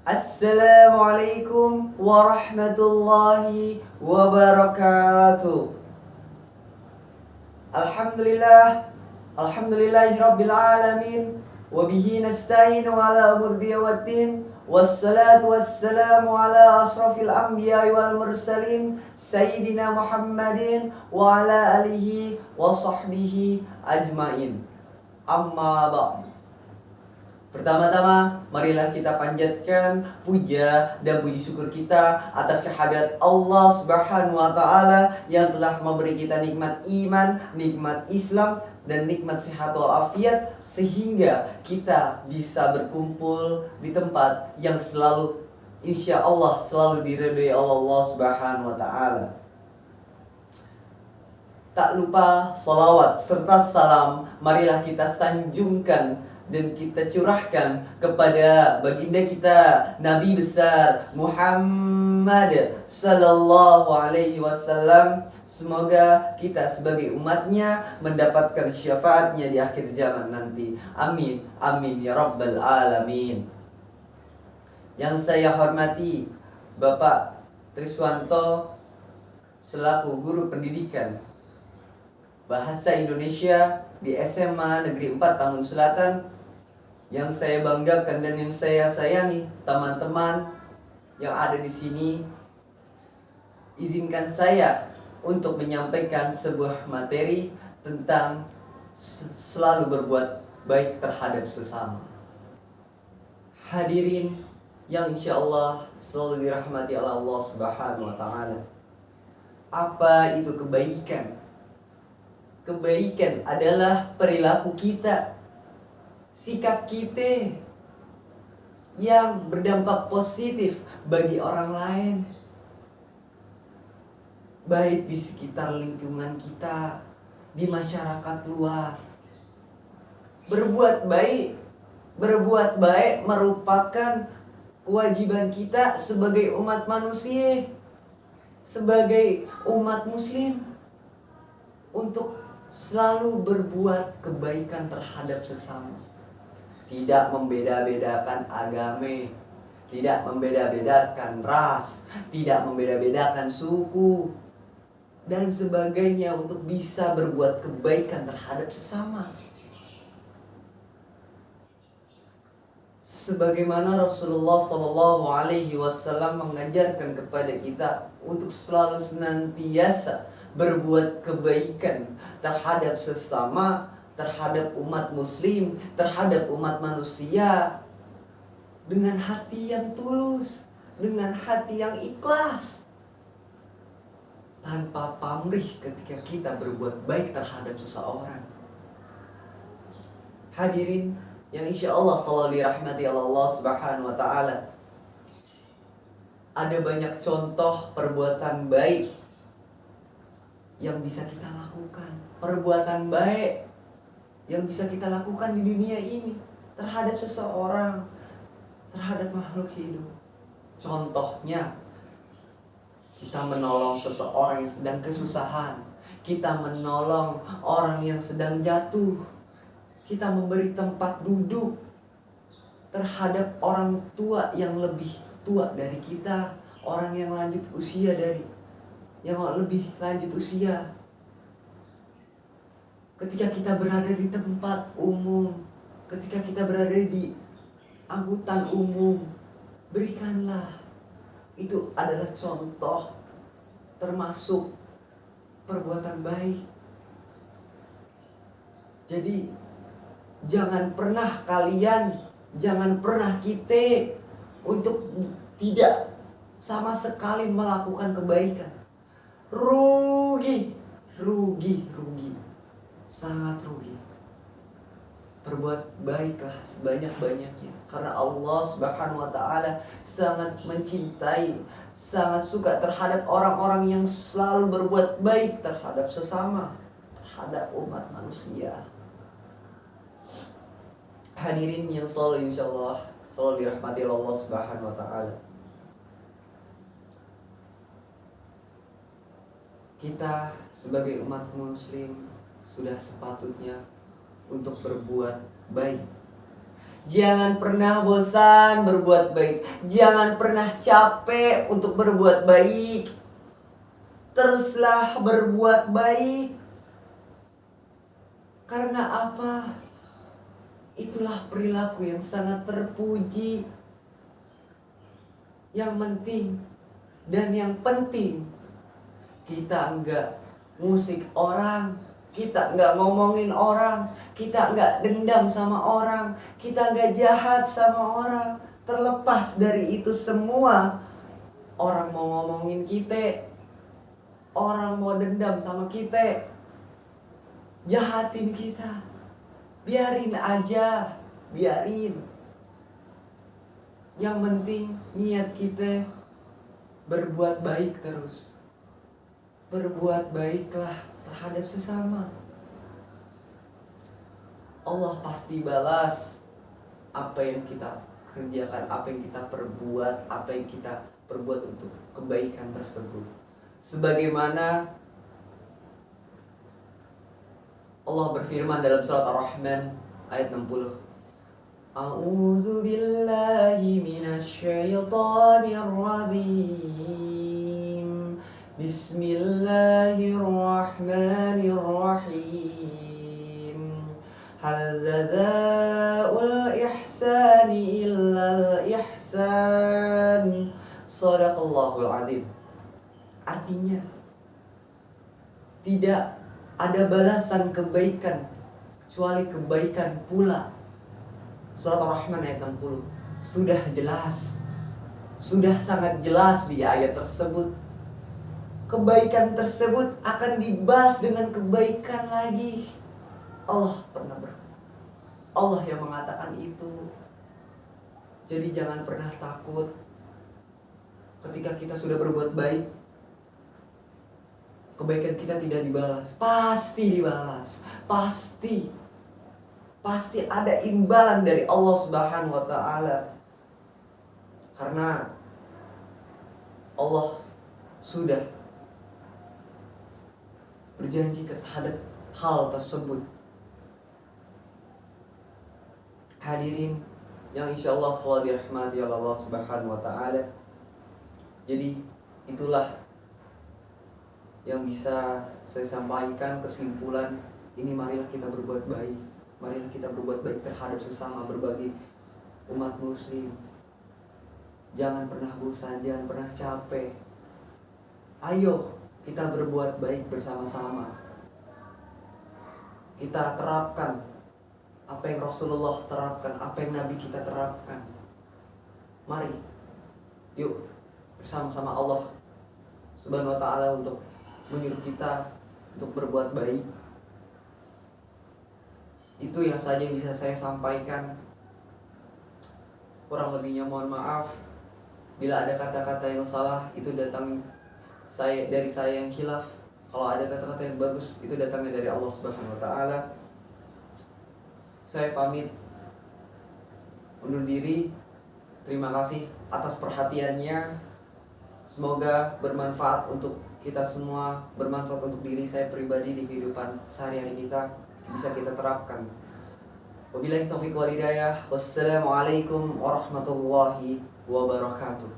Assalamualaikum warahmatullahi wabarakatuh. Alhamdulillah, alhamdulillahirabbil alamin, wa bihi nasta'inu ala umur waddin, wassalatu wassalamu ala asrafil anbiya'i wal mursalin, sayyidina Muhammadin wa ala alihi wa sahbihi ajmain. Amma ba'du. Pertama-tama, marilah kita panjatkan puja dan puji syukur kita atas kehadirat Allah Subhanahu wa Ta'ala yang telah memberi kita nikmat iman, nikmat Islam, dan nikmat sehat walafiat, sehingga kita bisa berkumpul di tempat yang selalu, insya Allah, selalu diridhoi Allah Subhanahu wa Ta'ala. Tak lupa sholawat serta salam marilah kita sanjungkan dan kita curahkan kepada baginda kita Nabi besar Muhammad sallallahu alaihi wasallam. Semoga kita sebagai umatnya mendapatkan syafaatnya di akhir zaman nanti. Amin, amin ya rabbal alamin. Yang saya hormati Bapak Triswanto selaku guru pendidikan Bahasa Indonesia di SMA Negeri 4 Tambun Selatan. Yang saya banggakan dan yang saya sayangi teman-teman yang ada di sini, izinkan saya untuk menyampaikan sebuah materi tentang selalu berbuat baik terhadap sesama. Hadirin yang insya Allah selalu dirahmati oleh Allah Subhanahu wa Ta'ala. Apa itu kebaikan? Kebaikan adalah perilaku kita, sikap kita yang berdampak positif bagi orang lain, baik di sekitar lingkungan kita, di masyarakat luas. Berbuat baik merupakan kewajiban kita sebagai umat manusia, sebagai umat muslim, untuk selalu berbuat kebaikan terhadap sesama. Tidak membeda-bedakan agama, tidak membeda-bedakan ras, tidak membeda-bedakan suku, dan sebagainya, untuk bisa berbuat kebaikan terhadap sesama. Sebagaimana Rasulullah Shallallahu Alaihi Wasallam mengajarkan kepada kita untuk selalu senantiasa berbuat kebaikan terhadap sesama, terhadap umat muslim, terhadap umat manusia, dengan hati yang tulus, dengan hati yang ikhlas, tanpa pamrih ketika kita berbuat baik terhadap seseorang. Hadirin yang insya Allah kalau dirahmati Allah Subhanahu wa Ta'ala, ada banyak contoh perbuatan baik yang bisa kita lakukan, perbuatan baik yang bisa kita lakukan di dunia ini terhadap seseorang, terhadap makhluk hidup. Contohnya, kita menolong seseorang yang sedang kesusahan, kita menolong orang yang sedang jatuh, kita memberi tempat duduk terhadap orang tua yang lebih tua dari kita, orang yang lanjut usia yang lebih lanjut usia. Ketika kita berada di tempat umum, ketika kita berada di angkutan umum, berikanlah. Itu adalah contoh termasuk perbuatan baik. Jadi jangan pernah kita untuk tidak sama sekali melakukan kebaikan. Rugi, sangat rugi. Berbuat baiklah sebanyak-banyaknya, karena Allah Subhanahu wa Ta'ala sangat mencintai, sangat suka terhadap orang-orang yang selalu berbuat baik terhadap sesama, terhadap umat manusia. Hadirin yang selalu insya Allah selalu dirahmati Allah Subhanahu wa Ta'ala, kita sebagai umat muslim sudah sepatutnya untuk berbuat baik. Jangan pernah bosan berbuat baik. Jangan pernah capek untuk berbuat baik. Teruslah berbuat baik. Karena apa? Itulah perilaku yang sangat terpuji. Yang penting dan yang penting, kita enggak musik orang, kita enggak ngomongin orang, kita enggak dendam sama orang, kita enggak jahat sama orang. Terlepas dari itu semua, orang mau ngomongin kita, orang mau dendam sama kita, jahatin kita, biarin aja, biarin. Yang penting niat kita berbuat baik terus. Berbuat baiklah terhadap sesama. Allah pasti balas apa yang kita kerjakan, apa yang kita perbuat, apa yang kita perbuat untuk kebaikan tersebut. Sebagaimana Allah berfirman dalam surat Ar-Rahman ayat 60. A'udzu billahi minasy syaithanir rajim. Bismillahirrahmanirrahim. Hal jazaa'ul ihsani illal ihsan. Shadaqallahul adzim. Artinya, tidak ada balasan kebaikan kecuali kebaikan pula. Surat Ar-Rahman ayat 60. Sudah jelas, sudah sangat jelas di ayat tersebut. Kebaikan tersebut akan dibalas dengan kebaikan lagi. Allah yang mengatakan itu. Jadi jangan pernah takut ketika kita sudah berbuat baik, kebaikan kita tidak dibalas. Pasti dibalas. Pasti ada imbalan dari Allah Subhanahu wa taala. Karena Allah sudah berjanji terhadap hal tersebut. Hadirin yang insyaallah selalu dirahmati oleh Allah Subhanahu wa taala. Jadi itulah yang bisa saya sampaikan kesimpulan ini. Marilah kita berbuat baik. Marilah kita berbuat baik terhadap sesama, berbagi umat muslim. Jangan pernah bosan, jangan pernah capek. Ayo kita berbuat baik bersama-sama. Kita terapkan apa yang Rasulullah terapkan, apa yang Nabi kita terapkan. Mari, yuk bersama-sama Allah Subhanahu wa ta'ala untuk menyuruh kita untuk berbuat baik. Itu yang saja yang bisa saya sampaikan. Kurang lebihnya mohon maaf. Bila ada kata-kata yang salah, itu datang dari saya yang khilaf. Kalau ada kata-kata yang bagus, itu datangnya dari Allah Subhanahu wa ta'ala. Saya pamit undur diri. Terima kasih atas perhatiannya. Semoga bermanfaat untuk kita semua, bermanfaat untuk diri saya pribadi di kehidupan sehari-hari kita, bisa kita terapkan. Wabillahi taufiq wal hidayah. Wassalamualaikum warahmatullahi wabarakatuh.